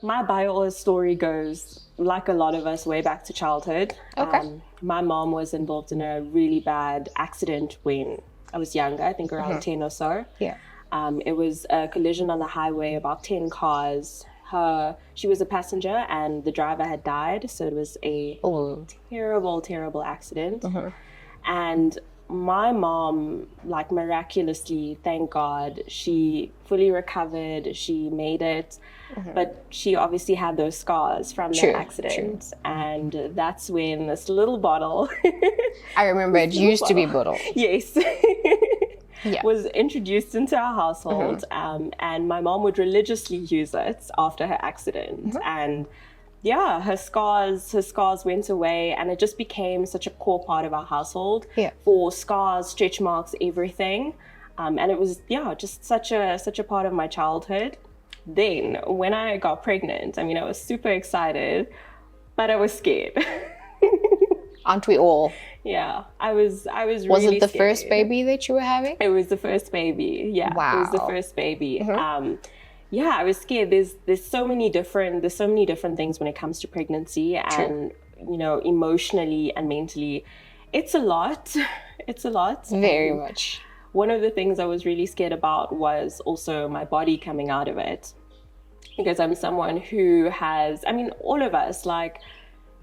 My bio oil story goes, like a lot of us, way back to childhood. Okay. My mom was involved in a really bad accident when I was younger, I think around 10 or so. Yeah. It was a collision on the highway, about 10 cars. She was a passenger and the driver had died. So it was a terrible, terrible accident. And my mom, like miraculously, thank God, she fully recovered. She made it. But she obviously had those scars from that accident. And that's when this little bottle. I remember it used to be bottle. Yes. Was introduced into our household, and my mom would religiously use it after her accident. And yeah, her scars went away, and it just became such a core part of our household. For scars, stretch marks, everything. And it was just such a part of my childhood. Then when I got pregnant, I mean, I was super excited, but I was scared. Aren't we all? Yeah, I was Was really it the scared. first baby that you were having? It was the first baby. Yeah. Wow. It was the first baby. Yeah, I was scared. There's so many different things when it comes to pregnancy, and emotionally and mentally, it's a lot. It's a lot. Very much. One of the things I was really scared about was also my body coming out of it, because I'm someone who has, I mean, all of us, like,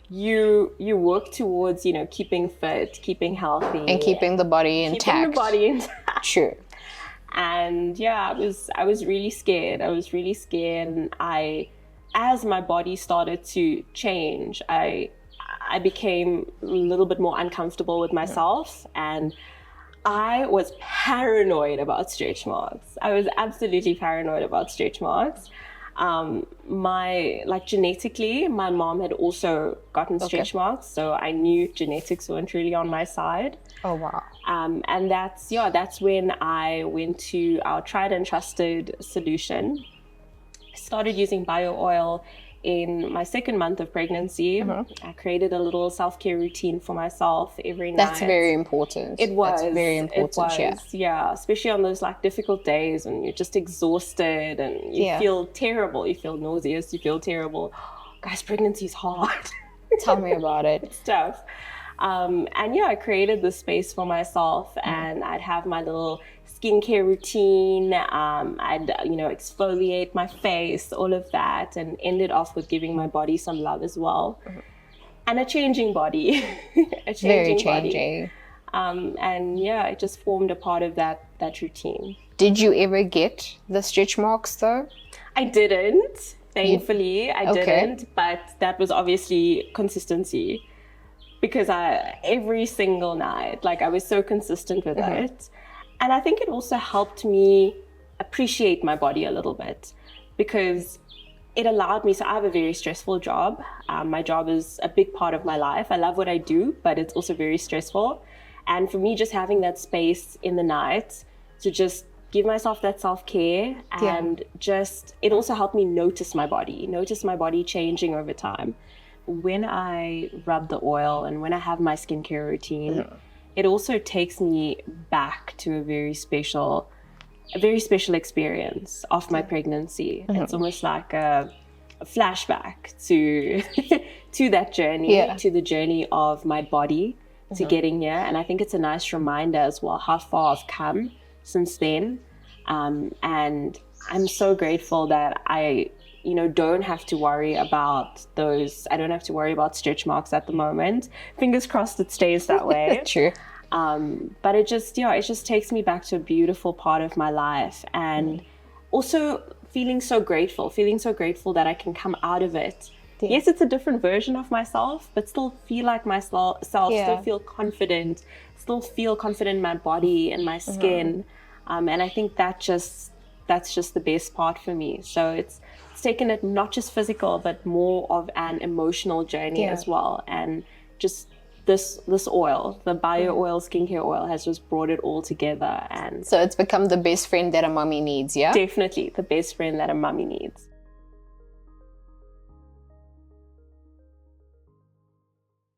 you work towards, keeping fit, keeping healthy. And keeping the body intact. Keeping the body intact. True. And yeah, I was really scared. And as my body started to change, I became a little bit more uncomfortable with myself, and I was paranoid about stretch marks. I was absolutely paranoid about stretch marks. Genetically, my mom had also gotten stretch marks, so I knew genetics weren't really on my side. Oh, wow. And that's when I went to our tried and trusted solution. I started using bio oil in my second month of pregnancy. I created a little self-care routine for myself every night. That's very important. It was. That's very important, yeah. Especially on those difficult days when you're just exhausted and you feel terrible. You feel nauseous. You feel terrible. Guys, pregnancy is hard. Tell me about it. It's tough. I created this space for myself, and I'd have my little skincare routine. I'd exfoliate my face, all of that, and ended off with giving my body some love as well. And a changing body. Very changing. It just formed a part of that routine. Did you ever get the stretch marks though? I didn't. Thankfully, I didn't. But that was obviously consistency. Because every single night, I was so consistent with it. And I think it also helped me appreciate my body a little bit, because it allowed me, so I have a very stressful job. My job is a big part of my life. I love what I do, but it's also very stressful. And for me, just having that space in the night to just give myself that self-care, and it also helped me notice my body changing over time. When I rub the oil and when I have my skincare routine, it also takes me back to a very special experience of my pregnancy. It's almost like a flashback to that journey, to the journey of my body to getting here. And I think it's a nice reminder as well how far I've come since then. And I'm so grateful that I don't have to worry about those. I don't have to worry about stretch marks at the moment. Fingers crossed it stays that way. True. But it just takes me back to a beautiful part of my life, and also feeling so grateful that I can come out of it. Yes, it's a different version of myself, but still feel like myself, still feel confident in my body and my skin. And I think that's just the best part for me. So it's taken it not just physical, but more of an emotional journey as well. And just this oil, the bio oil, skincare oil, has just brought it all together. And so it's become the best friend that a mummy needs, yeah? Definitely the best friend that a mummy needs.